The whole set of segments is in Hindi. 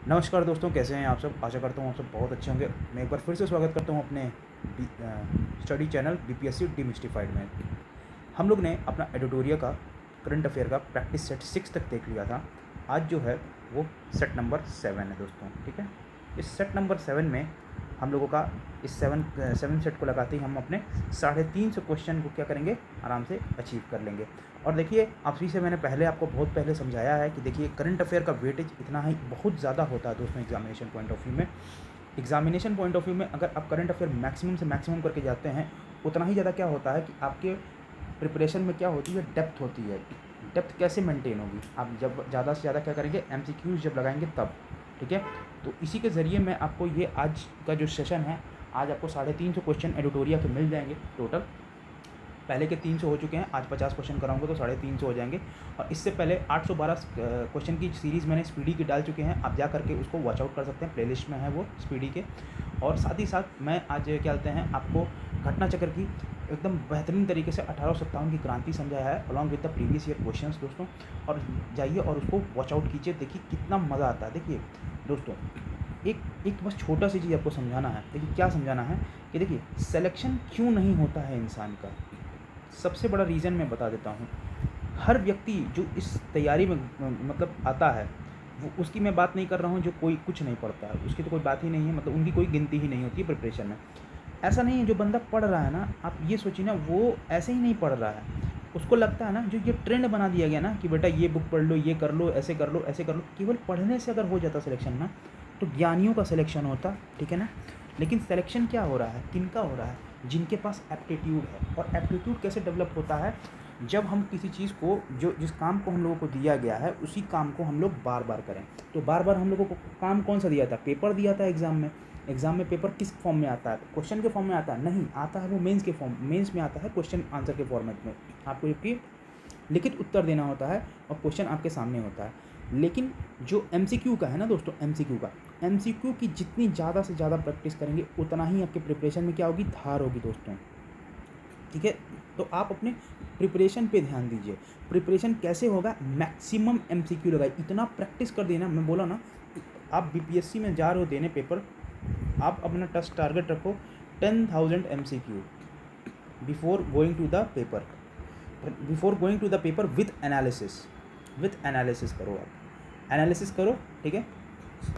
नमस्कार दोस्तों, कैसे हैं आप सब। आशा करता हूँ आप सब बहुत अच्छे होंगे। मैं एक बार फिर से स्वागत करता हूँ अपने स्टडी चैनल बीपीएससी डिमिस्टिफाइड में। हम लोग ने अपना एडिटोरियल का करंट अफेयर का प्रैक्टिस सेट 6 तक देख लिया था। आज जो है वो सेट नंबर 7 है दोस्तों, ठीक है। इस सेट नंबर 7 में हम लोगों का इस सेवन सेट को लगाते ही हम अपने 350 क्वेश्चन को क्या करेंगे, आराम से अचीव कर लेंगे। और देखिए, अभी से मैंने पहले आपको बहुत पहले समझाया है कि देखिए करंट अफेयर का वेटेज इतना ही बहुत ज़्यादा होता है दोस्तों एग्जामिनेशन पॉइंट ऑफ व्यू में। एग्जामिनेशन पॉइंट ऑफ व्यू में अगर आप करंट अफेयर मैक्सिमम से मैक्सिमम करके जाते हैं, उतना ही ज़्यादा क्या होता है कि आपके प्रिपरेशन में क्या होती है, डेप्थ होती है। डेप्थ कैसे मेंटेन होगी, आप जब ज़्यादा से ज़्यादा क्या करेंगे, एमसीक्यूज जब लगाएंगे तब, ठीक है। तो इसी के ज़रिए मैं आपको ये आज का जो सेशन है, आज आपको 350 क्वेश्चन एडिटोरियल के मिल जाएंगे टोटल। पहले के 300 हो चुके हैं, आज 50 क्वेश्चन कराऊंगा तो 350 हो जाएंगे। और इससे पहले 812 क्वेश्चन की सीरीज़ मैंने स्पीडी की डाल चुके हैं, आप जा करके उसको वॉच आउट कर सकते हैं, प्लेलिस्ट में है वो स्पीडी के। और साथ ही साथ मैं आज क्या कहते हैं आपको घटना चक्र की एकदम बेहतरीन तरीके से 1857 की क्रांति समझाया है along with the previous year questions दोस्तों। और जाइए और उसको वॉच आउट कीजिए, देखिए कितना मज़ा आता है। देखिए दोस्तों, एक एक बस छोटा सी चीज़ आपको समझाना है। देखिए क्या समझाना है कि देखिए सिलेक्शन क्यों नहीं होता है इंसान का, सबसे बड़ा रीज़न मैं बता देता हूँ। हर व्यक्ति जो इस तैयारी में मतलब आता है, वो उसकी मैं बात नहीं कर रहा हूँ जो कोई कुछ नहीं पढ़ता है, उसकी तो कोई बात ही नहीं है, मतलब उनकी कोई गिनती ही नहीं होती है प्रिपरेशन में। ऐसा नहीं है, जो बंदा पढ़ रहा है ना, आप ये सोचिए ना, वो ऐसे ही नहीं पढ़ रहा है। उसको लगता है ना, जो ये ट्रेंड बना दिया गया ना कि बेटा ये बुक पढ़ लो, ये कर लो, ऐसे कर लो, ऐसे कर लो, केवल पढ़ने से अगर हो जाता सिलेक्शन ना, तो ज्ञानियों का सिलेक्शन होता, ठीक है ना। लेकिन सिलेक्शन क्या हो रहा है, किनका हो रहा है, जिनके पास एप्टीट्यूड है। और एप्टीट्यूड कैसे डेवलप होता है, जब हम किसी चीज़ को, जो जिस काम को हम लोगों को दिया गया है, उसी काम को हम लोग बार बार करें। तो बार बार हम लोगों को काम कौन सा दिया था, पेपर दिया था एग्ज़ाम में। एग्ज़ाम में पेपर किस फॉर्म में आता है, क्वेश्चन के फॉर्म में आता है नहीं, आता है वो मेंस के फॉर्म, मेंस में आता है क्वेश्चन आंसर के फॉर्मेट में। आपको जबकि लिखित उत्तर देना होता है और क्वेश्चन आपके सामने होता है। लेकिन जो एमसीक्यू का है ना दोस्तों, एमसीक्यू की जितनी ज़्यादा से ज़्यादा प्रैक्टिस करेंगे, उतना ही आपके प्रिपरेशन में क्या होगी, धार होगी दोस्तों, ठीक है। तो आप अपने प्रिपरेशन पे ध्यान दीजिए। प्रिपरेशन कैसे होगा, मैक्सिमम एमसीक्यू लगाइए, इतना प्रैक्टिस कर देना। मैं बोला ना, आप बीपीएससी में जा रहे हो देने पेपर, आप अपना टेस्ट टारगेट रखो 10,000 MCQ before going to the paper, with analysis करो, आप एनालिसिस करो, ठीक है।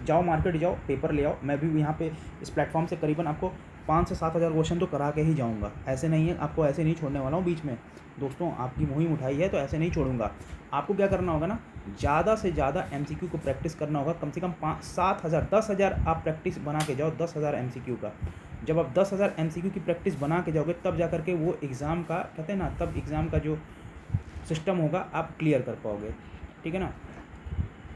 जाओ मार्केट जाओ, पेपर ले आओ। मैं भी यहाँ पे इस प्लेटफॉर्म से करीबन आपको 5 से 7 हज़ार क्वेश्चन तो करा के ही जाऊँगा। ऐसे नहीं है, आपको ऐसे नहीं छोड़ने वाला हूँ बीच में दोस्तों। आपकी मुहिम उठाई है तो ऐसे नहीं छोड़ूंगा। आपको क्या करना होगा ना, ज़्यादा से ज़्यादा एमसीक्यू को प्रैक्टिस करना होगा। कम से कम 5-7 हज़ार 10,000 आप प्रैक्टिस बना के जाओ, 10,000 एमसीक्यू का। जब आप 10,000 एमसीक्यू की प्रैक्टिस बना के जाओगे, तब जा करके वो एग्ज़ाम का कहते हैं ना, तब एग्ज़ाम का जो सिस्टम होगा आप क्लियर कर पाओगे, ठीक है ना।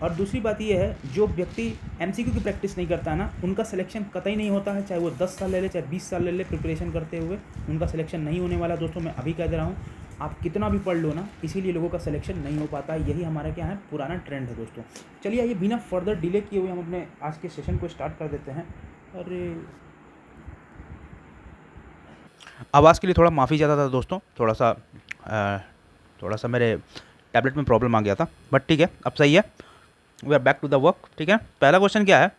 और दूसरी बात ये है, जो व्यक्ति एमसीक्यू की प्रैक्टिस नहीं करता है ना, उनका सिलेक्शन कतई नहीं होता है। चाहे वो 10 साल ले ले, चाहे 20 साल ले ले प्रिपरेशन करते हुए, उनका सिलेक्शन नहीं होने वाला दोस्तों। मैं अभी कह दे रहा हूँ, आप कितना भी पढ़ लो ना, इसीलिए लोगों का सिलेक्शन नहीं हो पाता है। यही हमारा क्या है, पुराना ट्रेंड है दोस्तों। चलिए आइए, बिना फर्दर डिले किए हुए हम अपने आज के सेशन को स्टार्ट कर देते हैं। अरे, आवाज़ के लिए थोड़ा माफ़ी चाहता था दोस्तों, थोड़ा सा मेरे टैबलेट में प्रॉब्लम आ गया था, बट ठीक है, अब सही है। We are back to the work, ठीक है। पहला क्वेश्चन क्या है,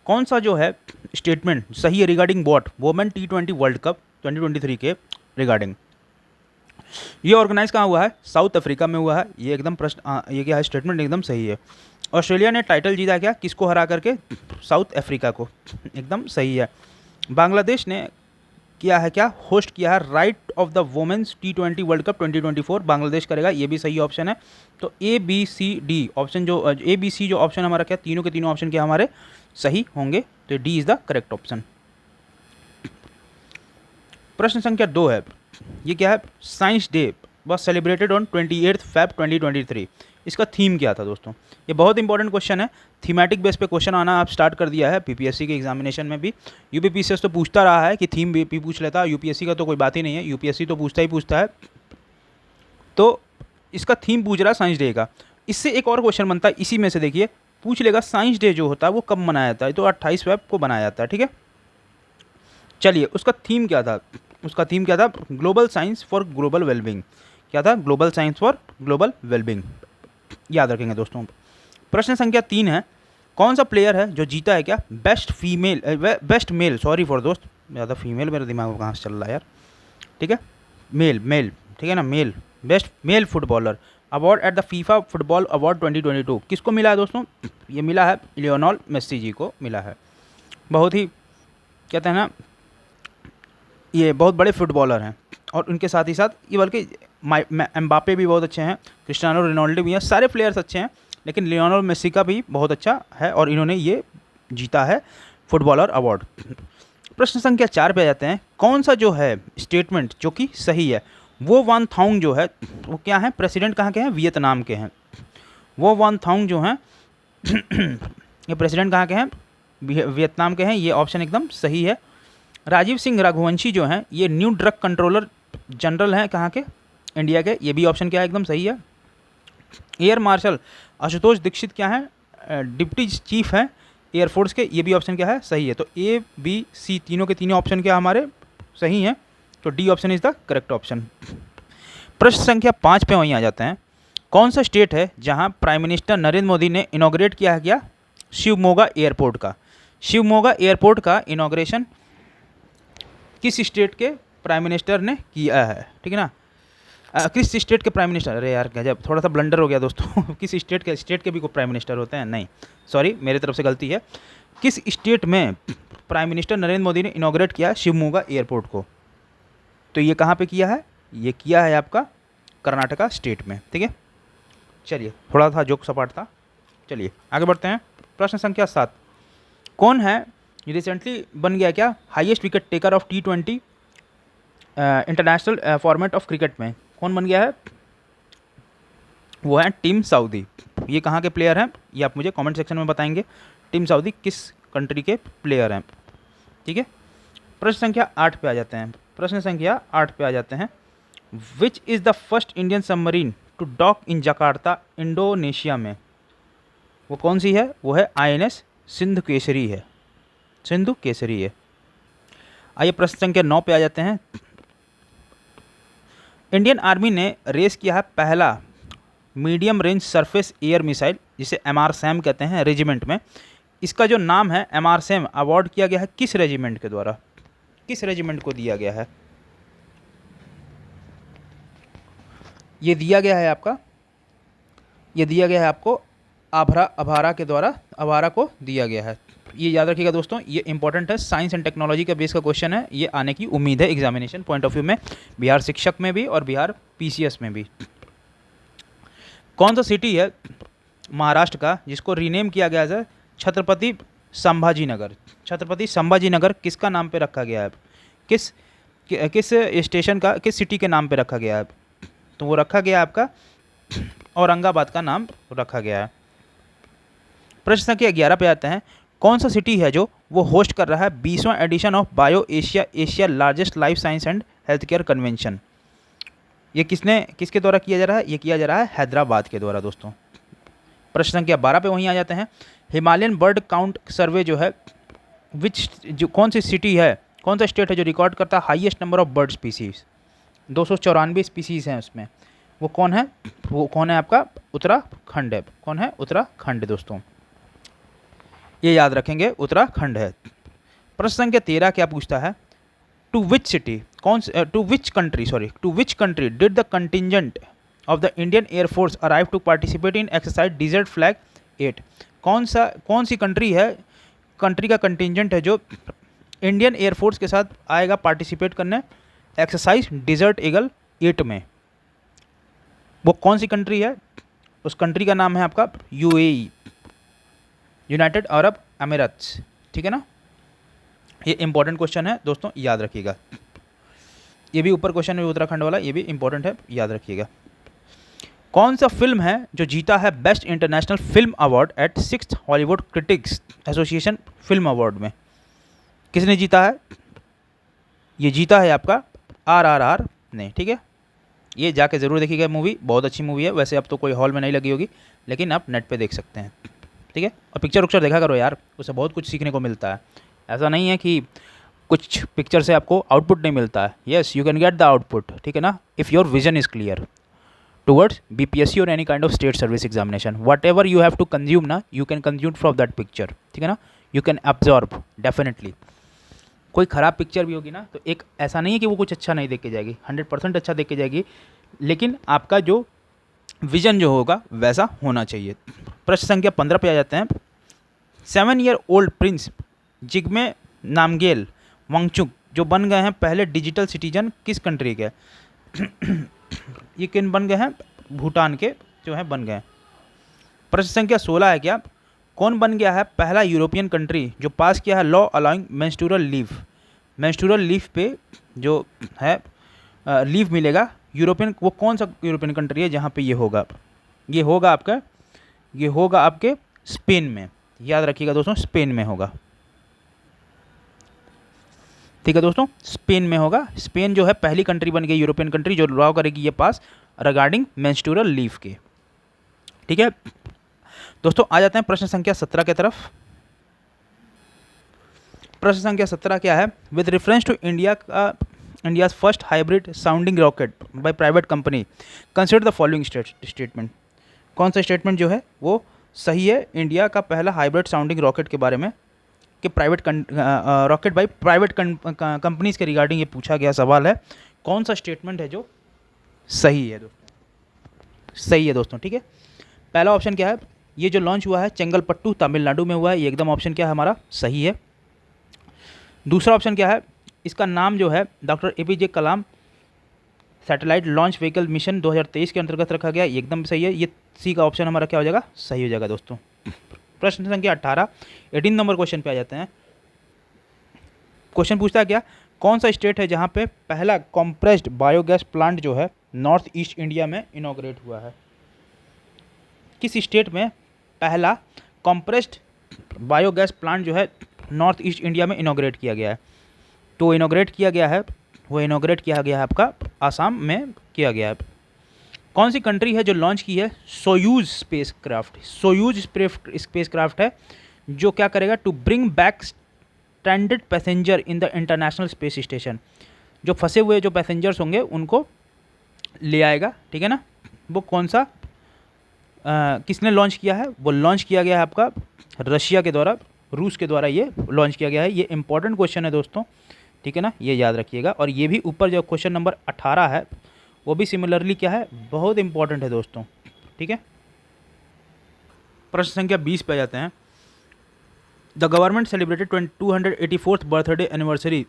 कौन सा जो है स्टेटमेंट सही है regarding what, women T20 world cup 2023 के रिगार्डिंग। ये ऑर्गेनाइज कहाँ हुआ है, साउथ अफ्रीका में हुआ है। ये एकदम प्रश्न, ये क्या है, स्टेटमेंट एकदम सही है। ऑस्ट्रेलिया ने टाइटल जीता क्या, किसको हरा करके, साउथ अफ्रीका को, एकदम सही है। बांग्लादेश ने किया है क्या, होस्ट किया है right of the women's T20 world cup 2024, Bangladesh करेगा, ये भी सही ऑप्शन है। तो ABCD ऑप्शन, जो ABC जो ऑप्शन हमारा क्या, तीनों के तीनों ऑप्शन क्या हमारे सही होंगे, तो D is the correct option. प्रश्न संख्या 2 है, ये क्या है, science day was celebrated on 28 Feb 2023। इसका थीम क्या था दोस्तों, ये बहुत इंपॉर्टेंट क्वेश्चन है। थीमेटिक बेस पे क्वेश्चन आना आप स्टार्ट कर दिया है पीपीएससी के एग्जामिनेशन में भी। यूपीपीसीएस तो पूछता रहा है कि थीम भी पूछ लेता, यूपीएससी का तो कोई बात ही नहीं है, यूपीएससी तो पूछता है। तो इसका थीम पूछ रहा है साइंस डे का। इससे एक और क्वेश्चन बनता है इसी में से, देखिए पूछ लेगा साइंस डे जो होता है वो कब मनाया जाता है, तो 28 फेब को बनाया जाता है, ठीक है। चलिए, उसका थीम क्या था, global science for global wellbeing. क्या था, global science for global wellbeing, याद रखेंगे दोस्तों। प्रश्न संख्या 3 है, कौन सा प्लेयर है जो जीता है क्या बेस्ट मेल, सॉरी फॉर दोस्त, ज़्यादा फीमेल मेरे दिमाग में कहाँ से चल रहा है यार, ठीक है, मेल मेल, ठीक है ना, male, best male footballer award at the FIFA football award 2022 किसको मिला है दोस्तों? ये मिला है लियोनेल मेसी जी को मिला है। बहुत ही कहते हैं ना, ये बहुत बड़े फुटबॉलर हैं और उनके साथ ही साथ ये बल्कि एम्बापे भी बहुत अच्छे हैं, क्रिस्टियानो रोनाल्डो भी हैं, सारे प्लेयर्स अच्छे हैं, लेकिन लियोनेल मेसी का भी बहुत अच्छा है और इन्होंने ये जीता है फुटबॉलर अवार्ड। प्रश्न संख्या 4 पे आ जाते हैं। कौन सा जो है स्टेटमेंट जो कि सही है, वो वान थाउंग जो है वो क्या है, प्रेसिडेंट कहाँ के हैं? वियतनाम के हैं। वो वान थाउंग जो हैं ये प्रेसिडेंट कहाँ के हैं? वियतनाम के हैं। ये ऑप्शन एकदम सही है। राजीव सिंह रघुवंशी जो हैं ये न्यू ड्रग कंट्रोलर जनरल हैं कहाँ के? इंडिया के। ये भी ऑप्शन क्या है? एकदम सही है। एयर मार्शल आशुतोष दीक्षित क्या है? डिप्टी चीफ हैं एयरफोर्स के। ये भी ऑप्शन क्या है? सही है। तो ए बी सी तीनों के तीनों ऑप्शन क्या हमारे सही हैं, तो D option is the correct option. प्रश्न संख्या 5 पे वहीं आ जाते हैं। कौन सा स्टेट है जहां प्राइम मिनिस्टर नरेंद्र मोदी ने इनॉग्रेट किया है क्या? शिवमोगा एयरपोर्ट का। शिवमोगा एयरपोर्ट का इनॉग्रेशन किस स्टेट के प्राइम मिनिस्टर ने किया है? ठीक है ना, किस स्टेट के प्राइम मिनिस्टर, अरे यार गजब, थोड़ा सा ब्लंडर हो गया दोस्तों किस स्टेट के भी कोई प्राइम मिनिस्टर होते हैं? नहीं, सॉरी मेरी तरफ से गलती है। किस स्टेट में प्राइम मिनिस्टर नरेंद्र मोदी ने इनॉग्रेट किया शिवमोगा एयरपोर्ट को? तो ये कहाँ पे किया है? ये किया है आपका कर्नाटका स्टेट में। ठीक है, चलिए थोड़ा था जोक सपाट था। चलिए आगे बढ़ते हैं। प्रश्न संख्या 7। कौन है रिसेंटली बन गया क्या highest wicket taker of T20 international format of cricket में? कौन बन गया है? वो है टिम साउदी। ये कहाँ के प्लेयर हैं ये आप मुझे कमेंट सेक्शन में बताएंगे। टिम साउदी किस कंट्री के प्लेयर हैं? ठीक है, प्रश्न संख्या 8 पे आ जाते हैं। प्रश्न संख्या 8 पे आ जाते हैं। Which is the first Indian submarine to dock in Jakarta Indonesia में? वो कौन सी है? वो है INS सिंधु केसरी है। सिंधु केसरी है। आइए प्रश्न संख्या 9 पे आ जाते हैं। इंडियन आर्मी ने रेस किया है पहला medium range surface air missile, जिसे MRSAM कहते हैं रेजिमेंट में। इसका जो नाम है MRSAM अवार्ड किया गया है किस रेजिमेंट के द्वारा? किस रेजिमेंट को दिया गया है? ये दिया गया है आपका, ये दिया गया है आपको अभारा के द्वारा, अभारा को दिया गया है। ये याद रखिएगा दोस्तों, ये इंपॉर्टेंट है, साइंस एंड टेक्नोलॉजी का बेस का क्वेश्चन है। ये आने की उम्मीद है एग्जामिनेशन पॉइंट ऑफ व्यू में, बिहार शिक्षक में भी और बिहार PCS में भी। कौन सा सिटी है महाराष्ट्र का जिसको रीनेम किया गया है छत्रपति संभाजी नगर? छत्रपति संभाजी नगर किसका नाम पे रखा गया है? किस स्टेशन का, किस सिटी के नाम पे रखा गया है? तो वो रखा गया आपका औरंगाबाद का नाम रखा गया है। प्रश्न संख्या 11 पे आते हैं। कौन सा सिटी है जो वो होस्ट कर रहा है 20वां edition of bio Asia largest life science and health care convention? ये किसके द्वारा किया जा रहा है? ये किया जा रहा है हैदराबाद के द्वारा दोस्तों। प्रश्न संख्या 12 पे वहीं आ जाते हैं। हिमालयन बर्ड काउंट सर्वे जो है कौन सी सिटी है, कौन सा स्टेट है जो रिकॉर्ड करता है highest number of bird species? 294 species हैं उसमें। वो कौन है? वो कौन है आपका? उत्तराखंड है। कौन है? उत्तराखंड दोस्तों, ये याद रखेंगे, उत्तराखंड है। प्रश्न संख्या 13 क्या पूछता है? To which country did the contingent of the Indian air force arrive to participate in exercise desert flag 8? कौन सी कंट्री है, कंट्री का कंटिजेंट है जो इंडियन एयरफोर्स के साथ आएगा पार्टिसिपेट करने एक्सरसाइज डिजर्ट ईगल 8 में? वो कौन सी कंट्री है? उस कंट्री का नाम है आपका UAE, यूनाइटेड अरब अमीरात्स। ठीक है ना, ये इंपॉर्टेंट क्वेश्चन है दोस्तों, याद रखिएगा। ये भी ऊपर क्वेश्चन है उत्तराखंड वाला, ये भी इंपॉर्टेंट है, याद रखिएगा। कौन सा फिल्म है जो जीता है best international film award eight 6th Hollywood critics association film award में? किसने जीता है? ये जीता है आपका RRR ने। ठीक है, ये जाके ज़रूर देखिएगा, मूवी बहुत अच्छी मूवी है। वैसे अब तो कोई हॉल में नहीं लगी होगी, लेकिन आप नेट पे देख सकते हैं। ठीक है, और पिक्चर देखा करो यार, उससे बहुत कुछ सीखने को मिलता है। ऐसा नहीं है कि कुछ पिक्चर से आपको आउटपुट नहीं मिलता है। Yes, you can get the output. ठीक है ना, if your vision is clear. towards BPSC or any kind of state service examination. Whatever you have to consume ना, you can consume from that picture, ठीक है ना, you can absorb definitely. कोई ख़राब पिक्चर भी होगी ना तो एक ऐसा नहीं है कि वो कुछ अच्छा नहीं देख के जाएगी, 100% अच्छा देख के जाएगी, लेकिन आपका जो विजन जो होगा वैसा होना चाहिए। प्रश्न संख्या 15 पे आ जाते हैं। 7 year old prince Jigme Namgyel Wangchuck जो बन गए हैं पहले डिजिटल सिटीजन किस कंट्री के? ये किन बन गए हैं? भूटान के जो है बन गए। प्रश्न संख्या 16 है क्या, कौन बन गया है पहला यूरोपियन कंट्री जो पास किया है law allowing menstrual leave? Menstrual leave पे जो है लीव मिलेगा यूरोपियन, वो कौन सा यूरोपियन कंट्री है जहाँ पे ये होगा? ये होगा आपके स्पेन में, याद रखिएगा दोस्तों, स्पेन में होगा, ठीक है दोस्तों, स्पेन में होगा। स्पेन जो है पहली कंट्री बन गई यूरोपियन कंट्री जो लॉ करेगी ये पास रिगार्डिंग मेंस्ट्रुअल लीव के, ठीक है दोस्तों। आ जाते हैं प्रश्न संख्या 17 की तरफ। प्रश्न संख्या 17 क्या है, with reference to India's first hybrid sounding rocket by private company consider the following statement. कौन सा स्टेटमेंट जो है वो सही है इंडिया का पहला हाइब्रिड साउंडिंग रॉकेट के बारे में, कि private rocket by private companies के रिगार्डिंग ये पूछा गया सवाल है। कौन सा स्टेटमेंट है जो सही है दोस्तों? सही है दोस्तों, ठीक है। पहला ऑप्शन क्या है, ये जो लॉन्च हुआ है चेंगलपट्टू तमिलनाडु में हुआ है, ये एकदम ऑप्शन क्या है हमारा सही है। दूसरा ऑप्शन क्या है, इसका नाम जो है डॉक्टर APJ कलाम सैटेलाइट लॉन्च व्हीकल मिशन 2023 के अंतर्गत रखा गया, ये एकदम सही है। ये सी का ऑप्शन हमारा क्या हो जाएगा? सही हो जाएगा दोस्तों। प्रश्न संख्या 18 नंबर क्वेश्चन पे आ जाते हैं। क्वेश्चन पूछता है क्या, कौन सा स्टेट है जहाँ पे पहला कॉम्प्रेस्ड बायोगैस प्लांट जो है नॉर्थ ईस्ट इंडिया में इनॉग्रेट हुआ है? किस स्टेट में पहला कॉम्प्रेस्ड बायोगैस प्लांट जो है नॉर्थ ईस्ट इंडिया में इनॉग्रेट किया गया है? तो इनॉग्रेट किया गया है आपका आसाम में किया गया है। कौन सी कंट्री है जो लॉन्च की है सोयूज स्पेसक्राफ्ट? सोयूज स्पेसक्राफ्ट है जो क्या करेगा, to bring back stranded passenger in the international space station. जो फंसे हुए जो पैसेंजर्स होंगे उनको ले आएगा, ठीक है ना। वो कौन सा किसने लॉन्च किया है? वो लॉन्च किया गया है आपका रशिया के द्वारा, रूस के द्वारा ये लॉन्च किया गया है। ये इंपॉर्टेंट क्वेश्चन है दोस्तों, ठीक है ना, ये याद रखिएगा। और ये भी ऊपर जो क्वेश्चन नंबर 18 है वो भी सिमिलरली क्या है, बहुत इंपॉर्टेंट है दोस्तों, ठीक है। प्रश्न संख्या 20 पे जाते हैं। The government celebrated 284th birthday anniversary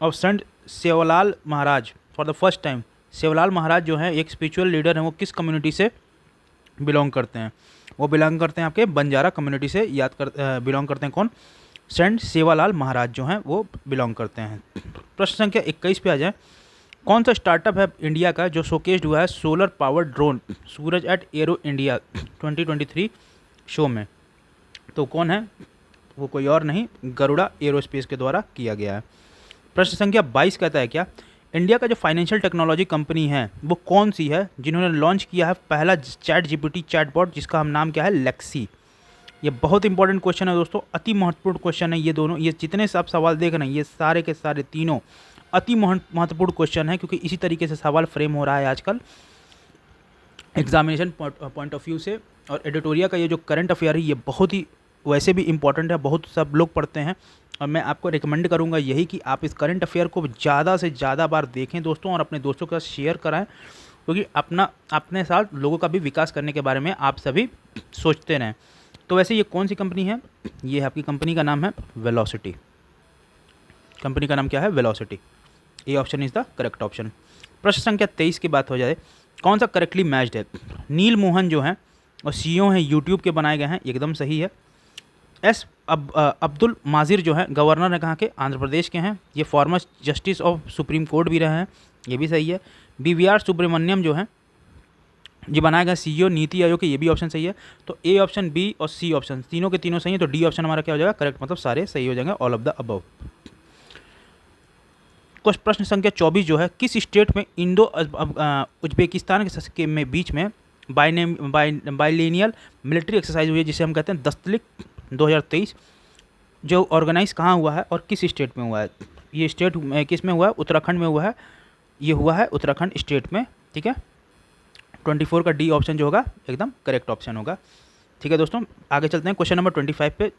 of Sant Sevalal Maharaj for the first time. Sevalal Maharaj जो है एक स्पिरिचुअल लीडर हैं, वो किस कम्युनिटी से बिलोंग करते हैं? वो बिलोंग करते हैं आपके बंजारा कम्युनिटी से, बिलोंग करते हैं कौन? संत सेवालाल महाराज जो हैं वो बिलोंग करते हैं। प्रश्न संख्या 21 पे आ जाए। कौन सा स्टार्टअप है इंडिया का जो शोकेस्ड हुआ है सोलर पावर ड्रोन सूरज एट एरो इंडिया 2023 शो में? तो कौन है वो? कोई और नहीं, गरुड़ा एरोस्पेस के द्वारा किया गया है। प्रश्न संख्या 22 कहता है क्या, इंडिया का जो फाइनेंशियल टेक्नोलॉजी कंपनी है वो कौन सी है जिन्होंने लॉन्च किया है पहला ChatGPT चैटबॉट जिसका हम नाम क्या है, लेक्सी? ये बहुत इंपॉर्टेंट क्वेश्चन है दोस्तों, अति महत्वपूर्ण क्वेश्चन है। ये दोनों, ये जितने से आप सवाल देख रहे हैं ये सारे के सारे तीनों अति महत्वपूर्ण क्वेश्चन है, क्योंकि इसी तरीके से सवाल फ्रेम हो रहा है आजकल एग्जामिनेशन पॉइंट ऑफ व्यू से। और एडिटोरिया का ये जो करंट अफेयर है ये बहुत ही वैसे भी इंपॉर्टेंट है, बहुत सब लोग पढ़ते हैं। और मैं आपको रिकमेंड करूंगा यही कि आप इस करंट अफेयर को ज़्यादा से ज़्यादा बार देखें दोस्तों, और अपने दोस्तों के साथ शेयर कराएं, क्योंकि अपने साथ लोगों का भी विकास करने के बारे में आप सभी सोचते रहें। तो वैसे ये कौन सी कंपनी है? ये आपकी कंपनी का नाम है वेलोसिटी। कंपनी का नाम क्या है? Velocity. A option is the correct option. प्रश्न संख्या 23 की बात हो जाए, कौन सा करेक्टली मैच्ड है? नील मोहन जो हैं और CEO हैं यूट्यूब के बनाए गए हैं, एकदम सही है। अब्दुल माजिर जो है गवर्नर है कहाँ के? आंध्र प्रदेश के हैं। ये former justice of supreme court भी रहे हैं, ये भी सही है। BVR सुब्रमण्यम जो है ये बनाया गया CEO नीति आयोग के, ये भी ऑप्शन सही है। तो A ऑप्शन, B और C ऑप्शन तीनों के तीनों सही है। तो D ऑप्शन हमारा क्या हो जाएगा? करेक्ट, मतलब सारे सही हो जाएंगे, ऑल ऑफ द अबव। कुछ प्रश्न संख्या 24 जो है, किस स्टेट में इंडो उज्बेकिस्तान के में बीच में बाइलेनियल मिलिट्री एक्सरसाइज हुई है, जिसे हम कहते हैं दस्तलिक 2023, जो ऑर्गेनाइज कहाँ हुआ है और किस स्टेट में हुआ है? ये स्टेट किस में हुआ है? उत्तराखंड में हुआ है। ये हुआ है उत्तराखंड स्टेट में, ठीक है। 24 का डी ऑप्शन जो होगा एकदम करेक्ट ऑप्शन होगा। ठीक है दोस्तों, आगे चलते हैं क्वेश्चन नंबर 25 पे।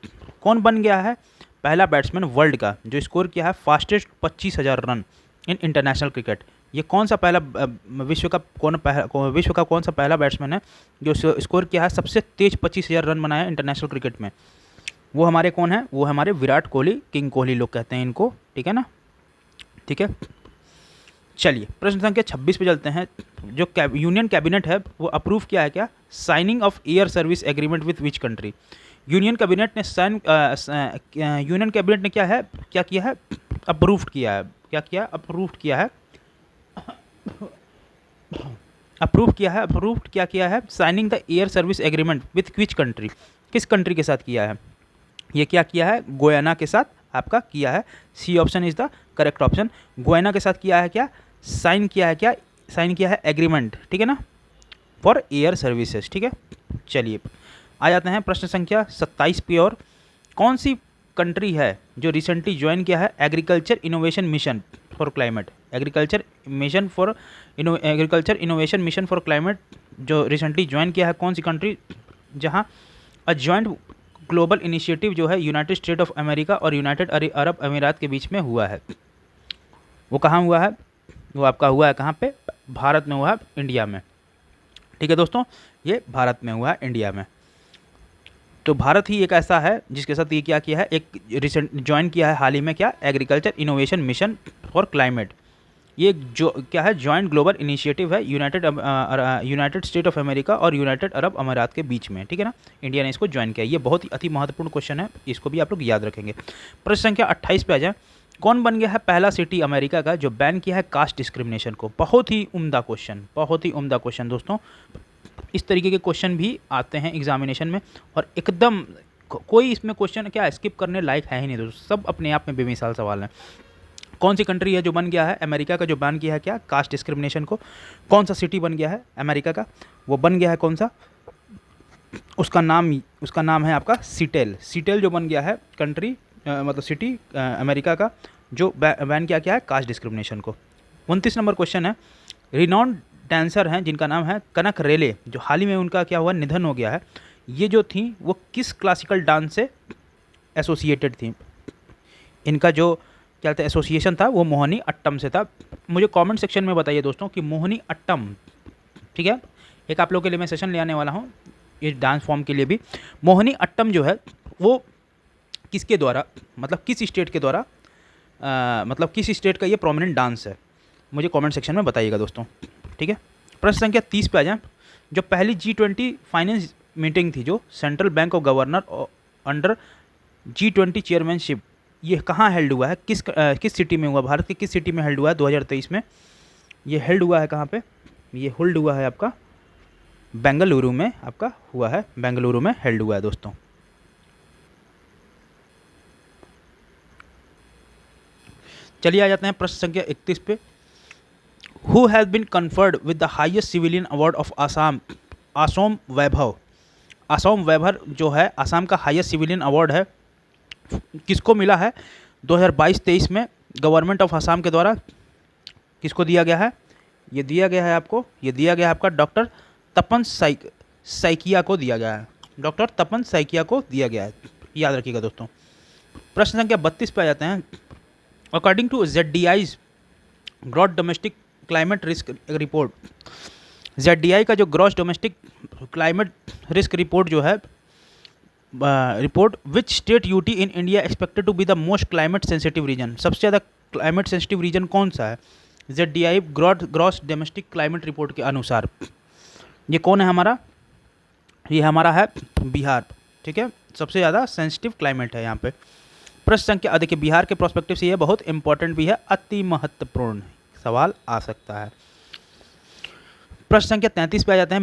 कौन बन गया है पहला बैट्समैन वर्ल्ड का जो स्कोर किया है fastest 25,000 run in international cricket? ये कौन सा पहला विश्व का कौन सा पहला बैट्समैन है जो स्कोर किया है सबसे तेज 25,000 रन बनाया इंटरनेशनल क्रिकेट में? वो हमारे कौन है? वो हमारे विराट कोहली, किंग कोहली लोग कहते हैं इनको। ठीक है ना, ठीक है। चलिए प्रश्न संख्या 26 पे चलते हैं। जो यूनियन कैबिनेट है वो अप्रूव किया है क्या? Signing off air service agreement with which country? Union cabinet ने क्या किया है? अप्रूव्ड किया है। क्या किया? अप्रूव्ड किया है। अप्रूव्ड क्या किया है? Signing the air service agreement with which country? किस कंट्री के साथ किया है? ये क्या किया है? गोयाना के साथ आपका किया है। C option is the correct option. Guyana के साथ किया है क्या? साइन किया है क्या? साइन किया है एग्रीमेंट, ठीक है ना, फॉर एयर सर्विसेज। ठीक है, चलिए आ जाते हैं प्रश्न संख्या 27 पे। और कौन सी कंट्री है जो रिसेंटली ज्वाइन किया है agriculture innovation mission for climate? Agriculture innovation mission for climate जो रिसेंटली ज्वाइन किया है, कौन सी कंट्री जहां अ जॉइंट ग्लोबल इनिशिएटिव जो है यूनाइटेड स्टेट ऑफ अमेरिका और यूनाइटेड अरब अमीरात के बीच में हुआ है? वो कहाँ हुआ है? वो आपका हुआ है कहाँ पे? भारत में हुआ है, इंडिया में। ठीक है दोस्तों, ये भारत में हुआ है, इंडिया में। तो भारत ही एक ऐसा है जिसके साथ ये क्या किया है, एक रिसेंट ज्वाइन किया है हाल ही में, क्या? Agriculture innovation mission for climate. ये जो क्या है, जॉइंट ग्लोबल इनिशिएटिव है यूनाइटेड स्टेट ऑफ अमेरिका और यूनाइटेड अरब अमीरात के बीच में। ठीक है ना, इंडिया ने इसको ज्वाइन किया। ये बहुत ही अति महत्वपूर्ण क्वेश्चन है, इसको भी आप लोग याद रखेंगे। प्रश्न संख्या 28 पे आ जाए। कौन बन गया है पहला सिटी अमेरिका का जो बैन किया है कास्ट डिस्क्रिमिनेशन को? बहुत ही उम्दा क्वेश्चन, बहुत ही उम्दा क्वेश्चन दोस्तों। इस तरीके के क्वेश्चन भी आते हैं एग्जामिनेशन में, और एकदम कोई इसमें क्वेश्चन क्या स्किप करने लायक है ही नहीं दोस्तों, सब अपने आप में बेमिसाल सवाल हैं। कौन सी कंट्री है जो बन गया है अमेरिका का जो बैन किया है क्या कास्ट डिस्क्रिमिनेशन को? कौन सा सिटी बन गया है अमेरिका का? वो बन गया है कौन सा? उसका नाम है आपका सीटेल। सीटेल जो बन गया है कंट्री मतलब सिटी अमेरिका का जो बैन किया क्या है कास्ट डिस्क्रिमिनेशन को। 29 नंबर क्वेश्चन है। रिनॉन्ड डांसर हैं जिनका नाम है कनक रेले, जो हाल ही में उनका क्या हुआ, निधन हो गया है। ये जो थी वो किस क्लासिकल डांस से एसोसिएटेड थी? इनका जो क्या था एसोसिएशन था वो मोहिनी अट्टम से था। मुझे कमेंट सेक्शन में बताइए दोस्तों कि मोहिनी अट्टम, ठीक है, एक आप लोगों के लिए मैं सेशन ले आने वाला हूँ ये डांस फॉर्म के लिए भी। मोहिनी अट्टम जो है वो किसके द्वारा, मतलब किस स्टेट के द्वारा, मतलब किस स्टेट का ये प्रोमिनेंट डांस है? मुझे कमेंट सेक्शन में बताइएगा दोस्तों, ठीक है। प्रश्न संख्या 30 पे आ जाए। जो पहली G20 फाइनेंस मीटिंग थी जो central bank of governor under G20 chairmanship, ये कहाँ हेल्ड हुआ है? किस सिटी में हुआ? भारत के किस सिटी में हेल्ड हुआ है 2023 में? ये हेल्ड हुआ है कहाँ पे? ये होल्ड हुआ है आपका बेंगलुरु में, आपका हुआ है बेंगलुरु में हेल्ड हुआ है दोस्तों। चलिए आ जाते हैं प्रश्न संख्या 31 पे। Who has been conferred with the highest civilian award of Assam? Asom Baibhav. Asom Baibhav जो है आसाम का हाईएस्ट सिविलियन अवार्ड है, किसको मिला है 2022-23 में गवर्नमेंट ऑफ आसाम के द्वारा? किसको दिया गया है? ये दिया गया है आपको, ये दिया गया है आपका डॉक्टर तपन सैकिया को दिया गया है। डॉक्टर तपन सैकिया को दिया गया है, याद रखिएगा दोस्तों। प्रश्न संख्या 32 पे आ जाते हैं। According to ZDI's gross domestic climate risk report, ZDI का जो gross domestic climate risk report जो है report, which state UT in India expected to be the most climate sensitive region? सबसे ज़्यादा क्लाइमेट सेंसिटिव रीजन कौन सा है ZDI gross domestic climate report के अनुसार? ये कौन है हमारा? ये हमारा है बिहार, ठीक है, सबसे ज़्यादा सेंसिटिव क्लाइमेट है यहाँ पे। प्रश्न संख्या देखिए बिहार के प्रोस्पेक्टिव से ये बहुत इंपॉर्टेंट भी है, अति महत्वपूर्ण सवाल आ सकता है। प्रश्न संख्या 33 पे आ जाते हैं।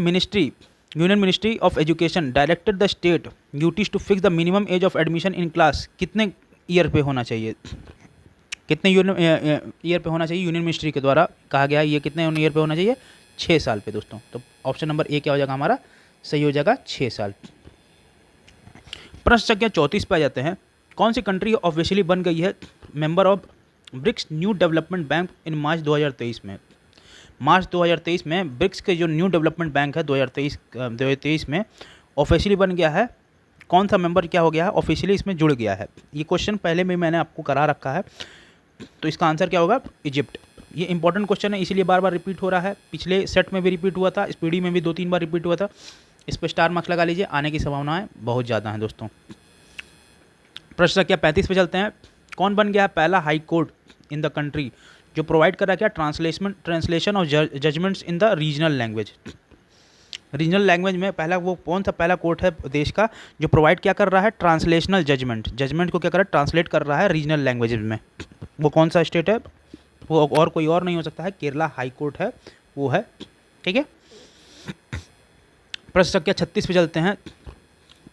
Union ministry of education directed the state UTs to fix the minimum age of admission in class, कितने ईयर पे होना चाहिए? कितने ईयर पे होना चाहिए? यूनियन मिनिस्ट्री के द्वारा कहा गया है ये कितने ईयर पे होना चाहिए? 6 साल पे दोस्तों। तो ऑप्शन नंबर ए क्या हो जाएगा हमारा? सही हो जाएगा 6 साल। प्रश्न संख्या 34 पे आ जाते हैं। कौन सी कंट्री ऑफिशियली बन गई है member of BRICS New Development Bank in March 2023 में? मार्च 2023 में ब्रिक्स के जो न्यू डेवलपमेंट बैंक है 2023 में ऑफिशियली बन गया है। कौन सा मेंबर क्या हो गया है, ऑफिशियली इसमें जुड़ गया है। ये क्वेश्चन पहले में मैंने आपको करा रखा है, तो इसका आंसर क्या होगा, इजिप्ट। ये इंपॉर्टेंट क्वेश्चन है, इसीलिए बार बार रिपीट हो रहा है। पिछले सेट में भी रिपीट हुआ था, स्पीडी में भी 2-3 बार रिपीट हुआ था। इस पर स्टार मार्क्स लगा लीजिए, आने की संभावनाएं बहुत ज़्यादा हैं दोस्तों। प्रश्न संख्या 35 पे चलते हैं। कौन बन गया है पहला high court in the country जो प्रोवाइड कर रहा है क्या, translation of judgements in the regional language. Regional language में पहला वो कौन सा पहला कोर्ट है देश का जो प्रोवाइड क्या कर रहा है, ट्रांसलेशनल जजमेंट को क्या कर रहा है, ट्रांसलेट कर रहा है रीजनल लैंग्वेजेज में। वो कौन सा स्टेट है, वो और कोई और नहीं हो सकता है, केरला हाई कोर्ट है वो है। ठीक है, प्रश्न संख्या 36 पे चलते हैं।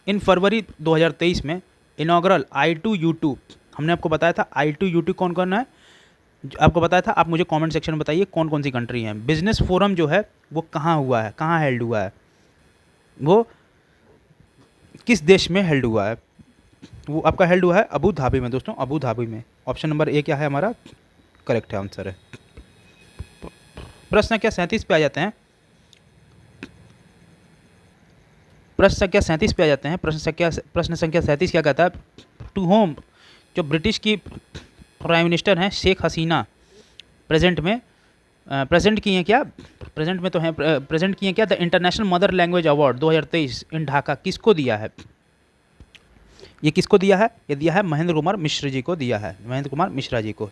इन फरवरी 2023 में इनॉग्रल I2U2, हमने आपको बताया था I2U2 कौन कौन है, आपको बताया था। आप मुझे कमेंट सेक्शन में बताइए कौन कौन सी कंट्री हैं। बिजनेस फोरम जो है वो कहाँ हुआ है, कहाँ हेल्ड हुआ है, वो किस देश में हेल्ड हुआ है, वो आपका हेल्ड हुआ है अबू धाबी में दोस्तों, अबू धाबी में। ऑप्शन नंबर ए क्या है हमारा, करेक्ट है, आंसर है। प्रश्न संख्या 37 पे आ जाते हैं। प्रश्न संख्या 37 पे आ जाते हैं। प्रश्न संख्या 37 क्या कहता है, टू होम, जो ब्रिटिश की प्राइम मिनिस्टर हैं शेख हसीना प्रेजेंट की हैं क्या, प्रेजेंट में तो हैं, प्रेजेंट की हैं क्या, the international mother language award 2023 इन ढाका किसको दिया है। ये किसको दिया है, ये दिया है महेंद्र कुमार मिश्र जी को दिया है, महेंद्र कुमार मिश्रा जी को।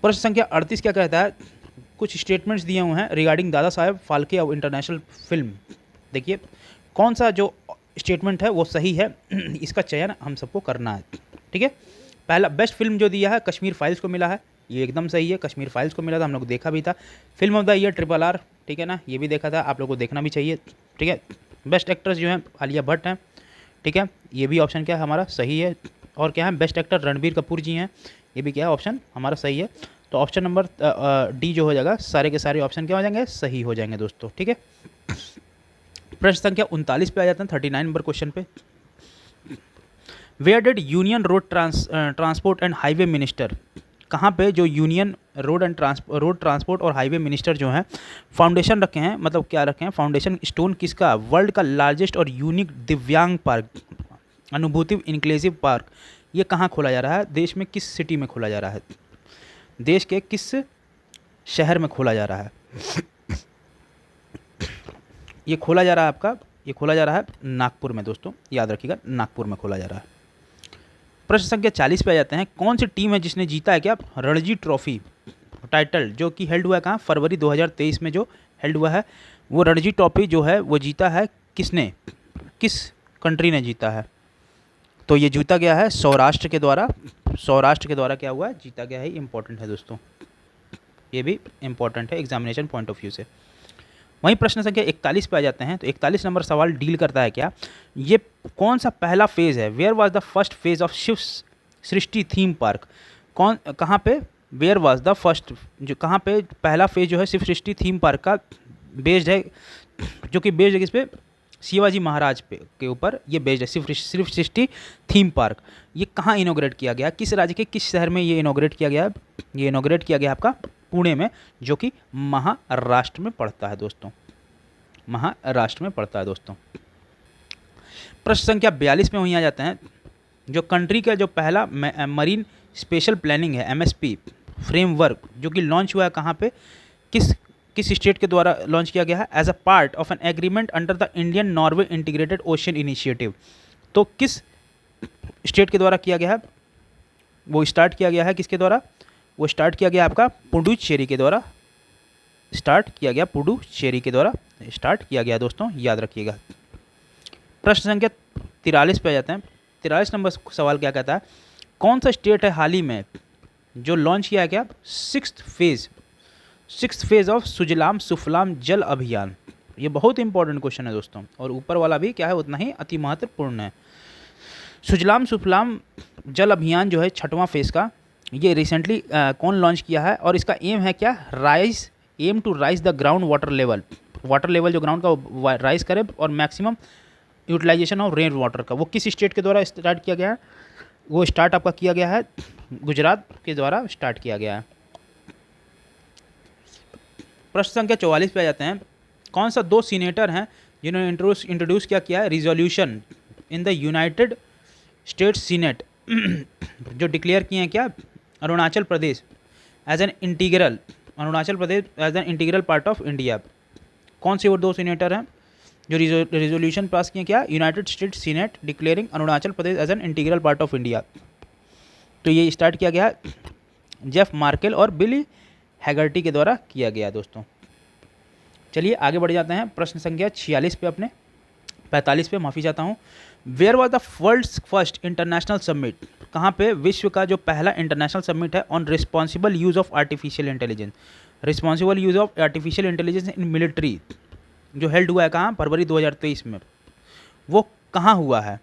प्रश्न संख्या 38 क्या कहता है, कुछ स्टेटमेंट्स दिए हुए हैं regarding Dada Saheb Phalke of international film. देखिए कौन सा जो स्टेटमेंट है वो सही है, इसका चयन हम सबको करना है। ठीक है, पहला बेस्ट फिल्म जो दिया है कश्मीर फाइल्स को मिला है, ये एकदम सही है, कश्मीर फाइल्स को मिला था, हम लोग देखा भी था। Film of the year RRR, ठीक है ना, ये भी देखा था, आप लोगों को देखना भी चाहिए। ठीक है, बेस्ट एक्ट्रेस जो है आलिया भट्ट हैं, ठीक है, ये भी ऑप्शन क्या है हमारा सही है। और क्या है, बेस्ट एक्टर रणबीर कपूर जी हैं, ये भी क्या है ऑप्शन हमारा सही है। तो ऑप्शन नंबर डी जो हो जाएगा, सारे के सारे ऑप्शन क्या हो जाएंगे, सही हो जाएंगे दोस्तों। ठीक है, प्रश्न संख्या 39 पे आ जाते हैं, 39 नंबर क्वेश्चन पे। Where did union road transport and highway minister, कहाँ पे जो यूनियन रोड ट्रांसपोर्ट और हाईवे मिनिस्टर जो हैं फाउंडेशन रखे हैं, मतलब क्या रखे हैं, फाउंडेशन स्टोन किसका, वर्ल्ड का लार्जेस्ट और यूनिक दिव्यांग पार्क, अनुभूति इंक्लूसिव पार्क, ये कहाँ खोला जा रहा है, देश में किस सिटी में खोला जा रहा है, देश के किस शहर में खोला जा रहा है। ये खोला जा रहा है आपका, ये खोला जा रहा है नागपुर में दोस्तों, याद रखिएगा नागपुर में खोला जा रहा है। प्रश्न संख्या 40 पे आ जाते हैं। कौन सी टीम है जिसने जीता है क्या रणजी ट्रॉफी टाइटल, जो कि हेल्ड हुआ है कहाँ, फरवरी 2023 में जो हेल्ड हुआ है, वो रणजी ट्रॉफी जो है वो जीता है किसने, किस कंट्री ने जीता है, तो ये जीता गया है सौराष्ट्र के द्वारा। सौराष्ट्र के द्वारा क्या हुआ है, जीता गया है, इंपॉर्टेंट है दोस्तों, ये भी इंपॉर्टेंट है एग्जामिनेशन पॉइंट ऑफ व्यू से। वहीं प्रश्न संख्या 41 पे आ जाते हैं। तो 41 नंबर सवाल डील करता है क्या, ये कौन सा पहला फेज़ है, where was the first phase of Shiv Srishti theme park, कौन कहाँ पे, वेयर वाज द फर्स्ट, जो कहाँ पे पहला फेज जो है शिव सृष्टि थीम पार्क का बेस्ड है, जो कि बेस्ड है किस पे, शिवाजी महाराज पे के ऊपर ये बेस्ड है, शिव सृष्टि थीम पार्क। ये कहाँ इनोग्रेट किया गया, किस राज्य के किस शहर में ये इनोग्रेट किया गया, ये इनोग्रेट किया गया आपका पुणे में, जो कि महाराष्ट्र में पड़ता है दोस्तों, महाराष्ट्र में पड़ता है दोस्तों। प्रश्न संख्या 42 में वहीं आ जाते हैं। जो कंट्री का जो पहला मरीन स्पेशल प्लानिंग है MSP फ्रेमवर्क, जो कि लॉन्च हुआ है कहाँ पे, किस स्टेट के द्वारा लॉन्च किया गया है, as a part of an agreement under the Indian Norway integrated ocean initiative. तो किस स्टेट के द्वारा किया गया है, वो स्टार्ट किया गया है किसके द्वारा, वो स्टार्ट किया गया आपका पुडुचेरी के द्वारा, स्टार्ट किया गया पुडुचेरी के द्वारा स्टार्ट किया गया दोस्तों, याद रखिएगा। प्रश्न संख्या 43 पे आ जाते हैं। 43 नंबर सवाल क्या कहता है, कौन सा स्टेट है हाल ही में जो लॉन्च किया है क्या, सिक्स्थ फेज ऑफ सुजलाम सुफलाम जल अभियान। ये बहुत इंपॉर्टेंट क्वेश्चन है दोस्तों, और ऊपर वाला भी क्या है उतना ही अति महत्वपूर्ण है। सुजलाम सुफलाम जल अभियान जो है 6वां फेज़ का, ये रिसेंटली कौन लॉन्च किया है, और इसका एम है क्या, aim to rise the ground water level जो ग्राउंड का राइज करे, और maximum utilization of rain water का। वो किस स्टेट के द्वारा स्टार्ट किया गया है, वो स्टार्ट आपका किया गया है गुजरात के द्वारा स्टार्ट किया गया है। प्रश्न संख्या 44 पे आ जाते हैं। कौन सा 2 सीनेटर हैं जिन्होंने इंट्रोड्यूस क्या किया है resolution in the United States Senate जो डिक्लेयर किए हैं क्या Arunachal Pradesh as an integral part of India. कौन से वो 2 सीनेटर हैं जो रिजोल्यूशन पास किए क्या United States senate declaring Arunachal Pradesh as an integral part of India. तो ये स्टार्ट किया गया जेफ मार्केल और बिली हैगर्टी के द्वारा किया गया दोस्तों। चलिए आगे बढ़ जाते हैं प्रश्न संख्या 46 पे अपने 45 पे माफ़ी चाहता हूँ। Where was the world's first international summit, कहाँ पे विश्व का जो पहला इंटरनेशनल समिट है on responsible use of artificial intelligence in military जो हेल्ड हुआ है कहाँ फरवरी 2023 में, वो कहाँ हुआ है,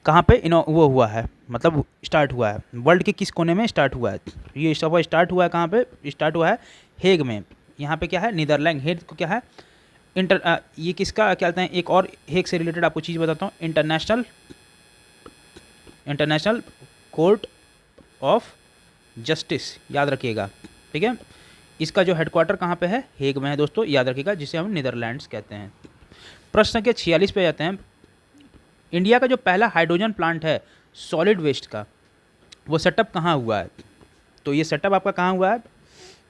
कहाँ पे वो हुआ है मतलब स्टार्ट हुआ है, वर्ल्ड के किस कोने में स्टार्ट हुआ है। ये सब स्टार्ट हुआ है कहाँ पे, स्टार्ट हुआ है हेग में। यहाँ पे क्या है नीदरलैंड, हेग को क्या है ये किसका क्या कहते हैं, एक और हेग से रिलेटेड आपको चीज़ बताता हूँ, इंटरनेशनल कोर्ट ऑफ जस्टिस, याद रखिएगा ठीक है। इसका जो हेडक्वार्टर कहाँ पे है हेग में है दोस्तों, याद रखिएगा, जिसे हम नीदरलैंड्स कहते हैं। प्रश्न संख्या 46 पे जाते हैं। इंडिया का जो पहला हाइड्रोजन प्लांट है सॉलिड वेस्ट का, वो सेटअप कहाँ हुआ है। तो ये सेटअप आपका कहाँ हुआ है,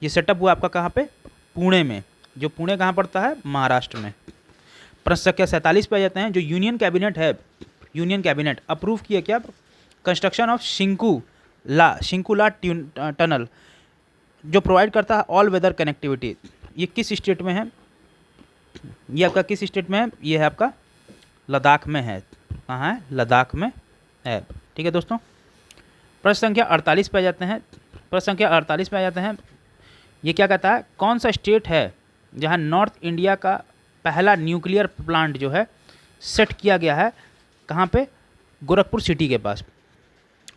ये सेटअप हुआ आपका कहाँ पे पुणे में, जो पुणे कहाँ पड़ता है महाराष्ट्र में। प्रश्न संख्या 47 पे आ जाते हैं। जो यूनियन कैबिनेट अप्रूव किया क्या कंस्ट्रक्शन ऑफ शिंकुला टनल जो प्रोवाइड करता है ऑल वेदर कनेक्टिविटी, ये किस स्टेट में है, ये आपका किस स्टेट में है, ये है आपका लद्दाख में है। कहाँ है, लद्दाख में है ठीक है दोस्तों। प्रश्न संख्या 48 पे आ जाते हैं। ये क्या कहता है, कौन सा स्टेट है जहाँ नॉर्थ इंडिया का पहला न्यूक्लियर प्लांट जो है सेट किया गया है, कहाँ पे, गोरखपुर सिटी के पास,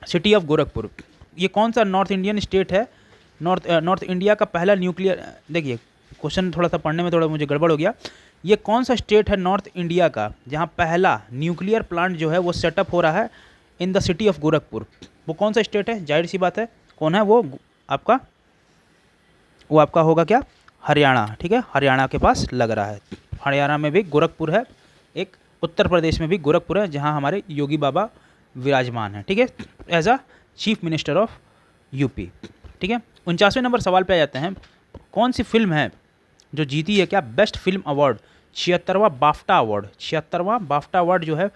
सिटी ऑफ गोरखपुर। ये कौन सा नॉर्थ इंडियन स्टेट है, नॉर्थ इंडिया का पहला न्यूक्लियर, देखिए क्वेश्चन थोड़ा सा पढ़ने में थोड़ा मुझे गड़बड़ हो गया। ये कौन सा स्टेट है नॉर्थ इंडिया का जहाँ पहला न्यूक्लियर प्लांट जो है वो सेटअप हो रहा है in the city of Gorakhpur, वो कौन सा स्टेट है, जाहिर सी बात है कौन है वो आपका होगा क्या हरियाणा ठीक है, हरियाणा के पास लग रहा है। हरियाणा में भी गोरखपुर है, एक उत्तर प्रदेश में भी गोरखपुर है जहाँ हमारे योगी बाबा विराजमान हैं ठीक है, as a chief minister of UP ठीक है। 49वें नंबर सवाल पे आ जाते हैं। कौन सी फिल्म है जो जीती है क्या बेस्ट फिल्म अवार्ड 76वां बाफ्टा अवार्ड जो है,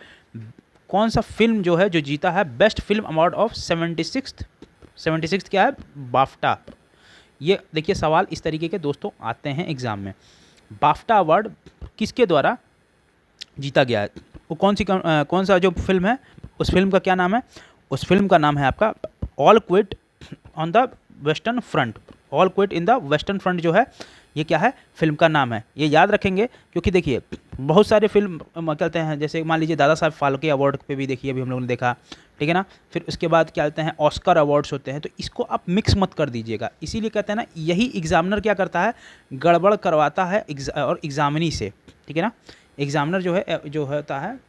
कौन सा फिल्म जो है जो जीता है बेस्ट फिल्म अवार्ड ऑफ 76 क्या है बाफ्टा। ये देखिए सवाल इस तरीके के दोस्तों आते हैं एग्जाम में। बाफ्टा अवार्ड किसके द्वारा जीता गया है, वो कौन सा जो फिल्म है, उस फिल्म का क्या नाम है, उस फिल्म का नाम है आपका all quit on the western front. All quit in the western front जो है ये क्या है फिल्म का नाम है, ये याद रखेंगे क्योंकि देखिए बहुत सारे फिल्म कहते हैं, जैसे मान लीजिए दादा साहब फाल्के अवार्ड पे भी देखिए अभी हम लोगों ने देखा ठीक है ना, फिर उसके बाद क्या कहते हैं ऑस्कर अवार्ड्स होते हैं, तो इसको आप मिक्स मत कर दीजिएगा। इसीलिए कहते हैं ना यही एग्जामिनर क्या करता है गड़बड़ करवाता है और एग्जामिनी से ठीक है ना, एग्जामिनर जो होता है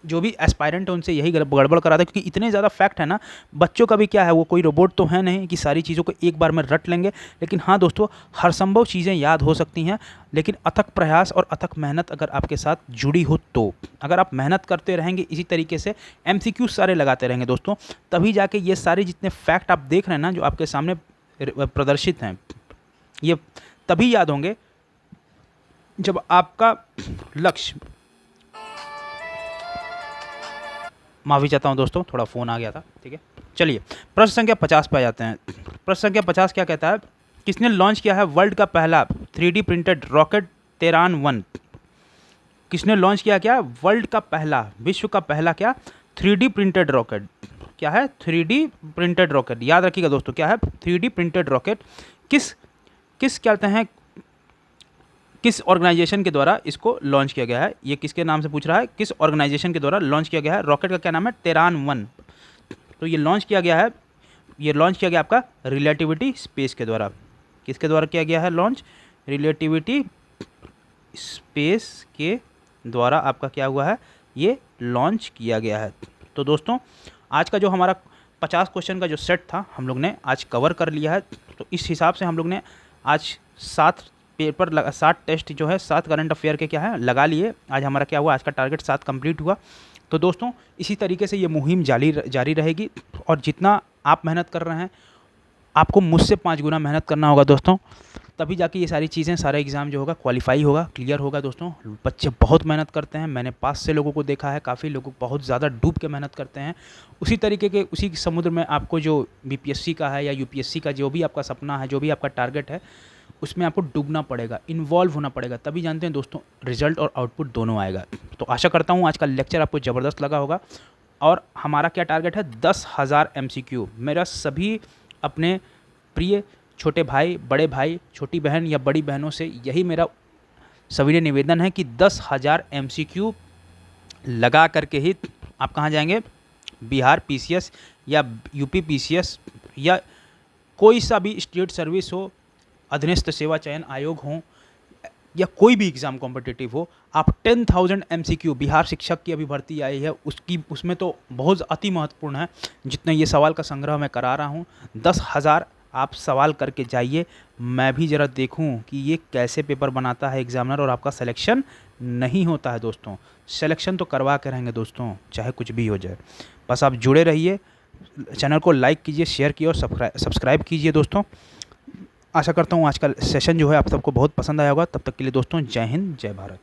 जो भी एस्पायरेंट है उनसे यही गड़बड़ कराता है, क्योंकि इतने ज़्यादा फैक्ट है ना, बच्चों का भी क्या है वो कोई रोबोट तो है नहीं कि सारी चीज़ों को एक बार में रट लेंगे, लेकिन हाँ दोस्तों हर संभव चीज़ें याद हो सकती हैं, लेकिन अथक प्रयास और अथक मेहनत अगर आपके साथ जुड़ी हो तो, अगर आप मेहनत करते रहेंगे इसी तरीके से MCQ सारे लगाते रहेंगे दोस्तों, तभी जाके ये सारे जितने फैक्ट आप देख रहे हैं ना जो आपके सामने प्रदर्शित हैं, ये तभी याद होंगे जब आपका लक्ष्य, माफ़ी चाहता हूँ दोस्तों थोड़ा फ़ोन आ गया था ठीक है। चलिए प्रश्न संख्या 50 पे आ जाते हैं। प्रश्न संख्या 50 क्या कहता है, किसने लॉन्च किया है वर्ल्ड का पहला 3D प्रिंटेड रॉकेट तेरान-1। किसने लॉन्च किया क्या वर्ल्ड का पहला, विश्व का पहला क्या 3D प्रिंटेड रॉकेट, क्या है 3D प्रिंटेड रॉकेट, याद रखिएगा दोस्तों क्या है 3D प्रिंटेड रॉकेट। किस कहते हैं किस ऑर्गेनाइजेशन के द्वारा इसको लॉन्च किया गया है, ये किसके नाम से पूछ रहा है, किस ऑर्गेनाइजेशन के द्वारा लॉन्च किया गया है, रॉकेट का क्या नाम है तेरान-1। तो ये लॉन्च किया गया आपका रिलेटिविटी स्पेस के द्वारा। किसके द्वारा किया गया है लॉन्च, रिलेटिविटी स्पेस के द्वारा आपका क्या हुआ है, ये लॉन्च किया गया है। तो दोस्तों आज का जो हमारा 50 क्वेश्चन का जो सेट था हम लोग ने आज कवर कर लिया है। तो इस हिसाब से हम लोग ने आज 7 60 टेस्ट जो है 7 करंट अफेयर के क्या है लगा लिए। आज हमारा क्या हुआ, आज का टारगेट 7 कंप्लीट हुआ। तो दोस्तों इसी तरीके से ये मुहिम जारी रहेगी और जितना आप मेहनत कर रहे हैं आपको मुझसे 5 गुना मेहनत करना होगा दोस्तों, तभी जाके ये सारी चीज़ें, सारा एग्ज़ाम जो होगा क्वालिफाई होगा, क्लियर होगा। दोस्तों बच्चे बहुत मेहनत करते हैं, मैंने पास से लोगों को देखा है, काफ़ी लोग बहुत ज़्यादा डूब के मेहनत करते हैं। उसी तरीके के उसी समुद्र में आपको जो बीपीएससी का है या यूपीएससी का जो भी आपका सपना है, जो भी आपका टारगेट है, उसमें आपको डूबना पड़ेगा, इन्वॉल्व होना पड़ेगा, तभी जानते हैं दोस्तों रिजल्ट और आउटपुट दोनों आएगा। तो आशा करता हूँ आज का लेक्चर आपको ज़बरदस्त लगा होगा। और हमारा क्या टारगेट है, 10,000 MCQ। मेरा सभी अपने प्रिय छोटे भाई, बड़े भाई, छोटी बहन या बड़ी बहनों से यही मेरा सविनय निवेदन है कि 10,000 MCQ लगा करके ही आप कहाँ जाएंगे, बिहार PCS या यूपी PCS या कोई सा भी स्टेट सर्विस हो, अधीनस्थ सेवा चयन आयोग हो या कोई भी एग्ज़ाम कॉम्पिटिटिव हो, आप 10,000 MCQ, बिहार शिक्षक की अभी भर्ती आई है उसमें तो बहुत अति महत्वपूर्ण है, जितना ये सवाल का संग्रह मैं करा रहा हूँ, 10,000 आप सवाल करके जाइए, मैं भी ज़रा देखूं कि ये कैसे पेपर बनाता है एग्जामिनर, और आपका सिलेक्शन नहीं होता है दोस्तों, सिलेक्शन तो करवा के रहेंगे दोस्तों, चाहे कुछ भी हो जाए। बस आप जुड़े रहिए, चैनल को लाइक कीजिए, शेयर कीजिए और सब्सक्राइब कीजिए दोस्तों। आशा करता हूँ आज का सेशन जो है आप सबको बहुत पसंद आया होगा। तब तक के लिए दोस्तों जय हिंद, जय भारत।